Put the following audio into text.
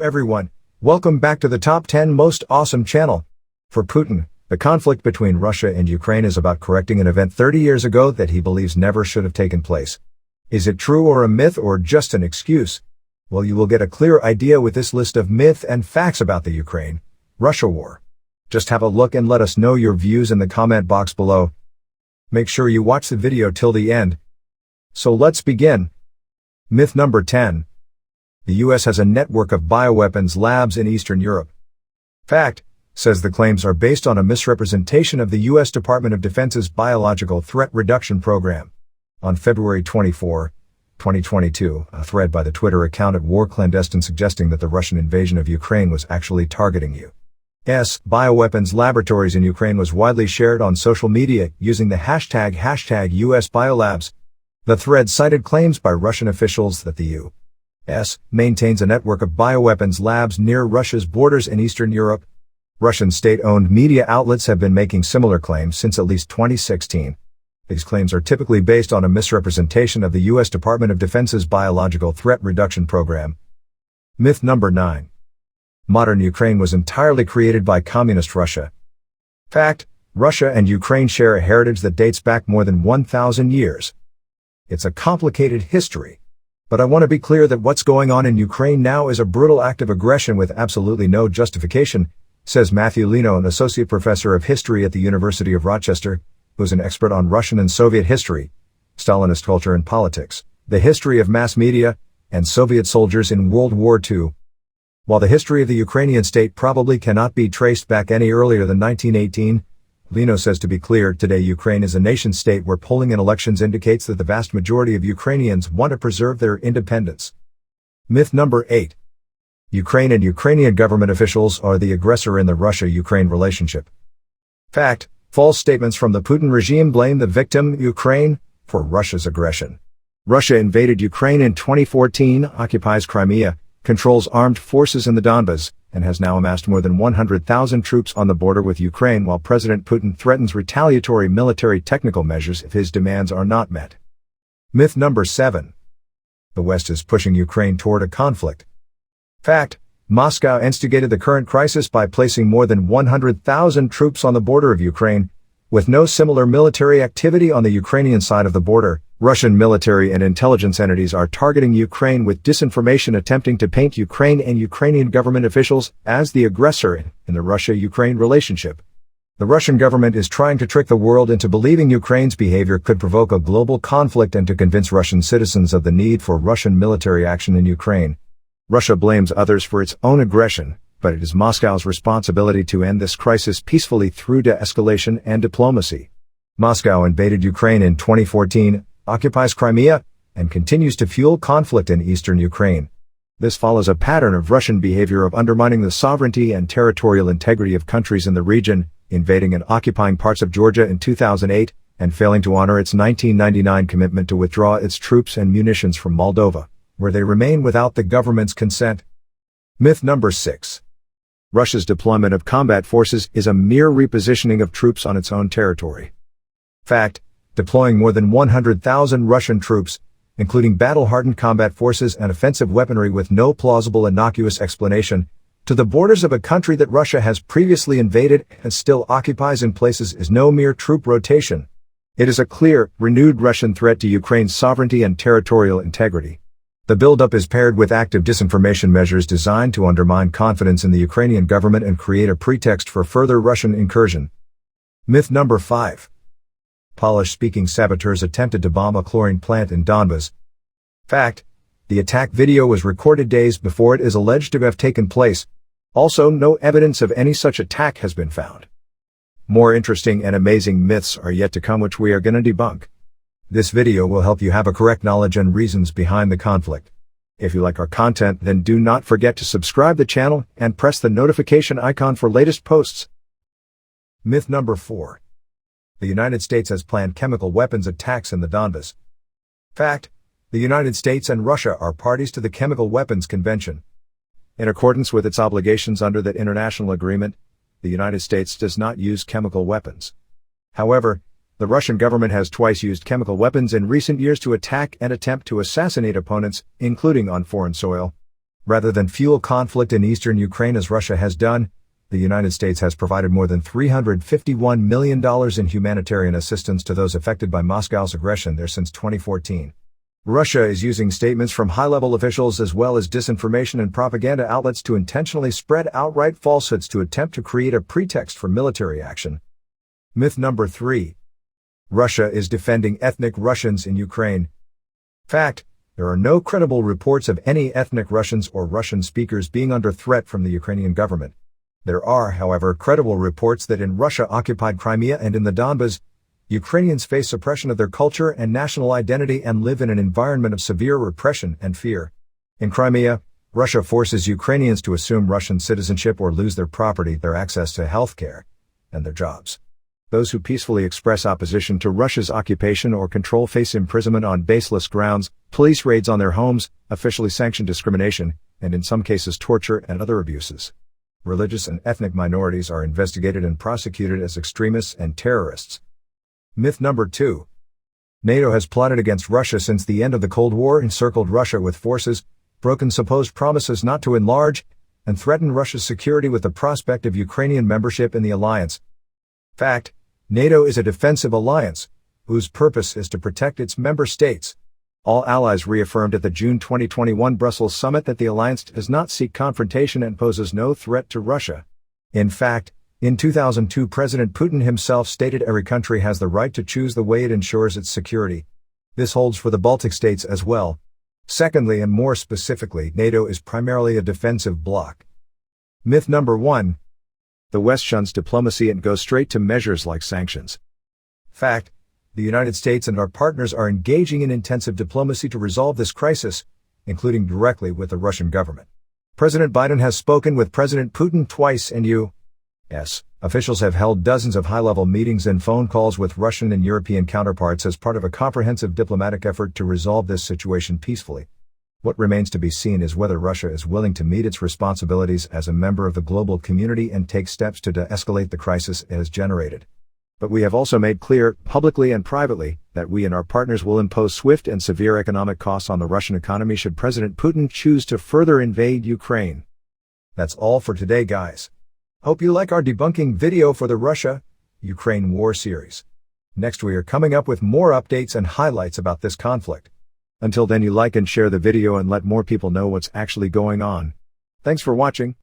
everyone, welcome back to the top 10 most awesome channel. For Putin, the conflict between Russia and Ukraine is about correcting an event 30 years ago that he believes never should have taken place. Is it true or a myth or just an excuse? Well, you will get a clear idea with this list of myth and facts about the Ukraine-Russia war. Just have a look and let us know your views in the comment box below. Make sure you watch the video till the end. So let's begin. Myth number 10. The US has a network of bioweapons labs in Eastern Europe. Fact, says the claims are based on a misrepresentation of the US Department of Defense's Biological Threat Reduction Program. On February 24, 2022, a thread by the Twitter account at War Clandestine suggesting that the Russian invasion of Ukraine was actually targeting U.S. bioweapons laboratories in Ukraine was widely shared on social media using the hashtag #USBiolabs. The thread cited claims by Russian officials that the U.S. maintains a network of bioweapons labs near Russia's borders in Eastern Europe. Russian state-owned media outlets have been making similar claims since at least 2016. These claims are typically based on a misrepresentation of the U.S. Department of Defense's Biological Threat Reduction Program. Myth number 9. Modern Ukraine was entirely created by Communist Russia. Fact, Russia and Ukraine share a heritage that dates back more than 1,000 years. It's a complicated history. But I want to be clear that what's going on in Ukraine now is a brutal act of aggression with absolutely no justification, says Matthew Lino, an associate professor of history at the University of Rochester, who's an expert on Russian and Soviet history, Stalinist culture and politics, the history of mass media, and Soviet soldiers in World War II. While the history of the Ukrainian state probably cannot be traced back any earlier than 1918, Lino says to be clear, today Ukraine is a nation-state where polling in elections indicates that the vast majority of Ukrainians want to preserve their independence. Myth number 8. Ukraine and Ukrainian government officials are the aggressor in the Russia-Ukraine relationship. Fact, false statements from the Putin regime blame the victim, Ukraine, for Russia's aggression. Russia invaded Ukraine in 2014, occupies Crimea, controls armed forces in the Donbas, and has now amassed more than 100,000 troops on the border with Ukraine while President Putin threatens retaliatory military technical measures if his demands are not met. Myth number 7. The West is pushing Ukraine toward a conflict. Fact, Moscow instigated the current crisis by placing more than 100,000 troops on the border of Ukraine, with no similar military activity on the Ukrainian side of the border. Russian military and intelligence entities are targeting Ukraine with disinformation, attempting to paint Ukraine and Ukrainian government officials as the aggressor in the Russia-Ukraine relationship. The Russian government is trying to trick the world into believing Ukraine's behavior could provoke a global conflict and to convince Russian citizens of the need for Russian military action in Ukraine. Russia blames others for its own aggression, but it is Moscow's responsibility to end this crisis peacefully through de-escalation and diplomacy. Moscow invaded Ukraine in 2014, occupies Crimea, and continues to fuel conflict in eastern Ukraine. This follows a pattern of Russian behavior of undermining the sovereignty and territorial integrity of countries in the region, invading and occupying parts of Georgia in 2008, and failing to honor its 1999 commitment to withdraw its troops and munitions from Moldova, where they remain without the government's consent. Myth number 6. Russia's deployment of combat forces is a mere repositioning of troops on its own territory. Fact, deploying more than 100,000 Russian troops, including battle-hardened combat forces and offensive weaponry with no plausible innocuous explanation, to the borders of a country that Russia has previously invaded and still occupies in places is no mere troop rotation. It is a clear, renewed Russian threat to Ukraine's sovereignty and territorial integrity. The buildup is paired with active disinformation measures designed to undermine confidence in the Ukrainian government and create a pretext for further Russian incursion. Myth number 5. Polish-speaking saboteurs attempted to bomb a chlorine plant in Donbas. Fact, the attack video was recorded days before it is alleged to have taken place. Also, no evidence of any such attack has been found. More interesting and amazing myths are yet to come which we are going to debunk. This video will help you have a correct knowledge and reasons behind the conflict. If you like our content, then do not forget to subscribe the channel and press the notification icon for latest posts. Myth number 4. The United States has planned chemical weapons attacks in the Donbas. Fact, the United States and Russia are parties to the Chemical Weapons Convention. In accordance with its obligations under that international agreement, the United States does not use chemical weapons. However, the Russian government has twice used chemical weapons in recent years to attack and attempt to assassinate opponents, including on foreign soil. Rather than fuel conflict in eastern Ukraine as Russia has done, the United States has provided more than $351 million in humanitarian assistance to those affected by Moscow's aggression there since 2014. Russia is using statements from high-level officials as well as disinformation and propaganda outlets to intentionally spread outright falsehoods to attempt to create a pretext for military action. Myth number 3. Russia is defending ethnic Russians in Ukraine. Fact: there are no credible reports of any ethnic Russians or Russian speakers being under threat from the Ukrainian government. There are, however, credible reports that in Russia-occupied Crimea and in the Donbas, Ukrainians face suppression of their culture and national identity and live in an environment of severe repression and fear. In Crimea, Russia forces Ukrainians to assume Russian citizenship or lose their property, their access to healthcare, and their jobs. Those who peacefully express opposition to Russia's occupation or control face imprisonment on baseless grounds, police raids on their homes, officially sanctioned discrimination, and in some cases torture and other abuses. Religious and ethnic minorities are investigated and prosecuted as extremists and terrorists. Myth number 2. NATO has plotted against Russia since the end of the Cold War, encircled Russia with forces, broken supposed promises not to enlarge, and threatened Russia's security with the prospect of Ukrainian membership in the alliance. Fact: NATO is a defensive alliance, whose purpose is to protect its member states. All allies reaffirmed at the June 2021 Brussels summit that the alliance does not seek confrontation and poses no threat to Russia. In fact, in 2002 President Putin himself stated every country has the right to choose the way it ensures its security. This holds for the Baltic states as well. Secondly, and more specifically, NATO is primarily a defensive bloc. Myth number 1. The West shuns diplomacy and goes straight to measures like sanctions. Fact: the United States and our partners are engaging in intensive diplomacy to resolve this crisis, including directly with the Russian government. President Biden has spoken with President Putin twice and U.S. officials have held dozens of high-level meetings and phone calls with Russian and European counterparts as part of a comprehensive diplomatic effort to resolve this situation peacefully. What remains to be seen is whether Russia is willing to meet its responsibilities as a member of the global community and take steps to de-escalate the crisis it has generated. But we have also made clear, publicly and privately, that we and our partners will impose swift and severe economic costs on the Russian economy should President Putin choose to further invade Ukraine. That's all for today, guys. Hope you like our debunking video for the Russia-Ukraine war series. Next we are coming up with more updates and highlights about this conflict. Until then, you like and share the video and let more people know what's actually going on. Thanks for watching.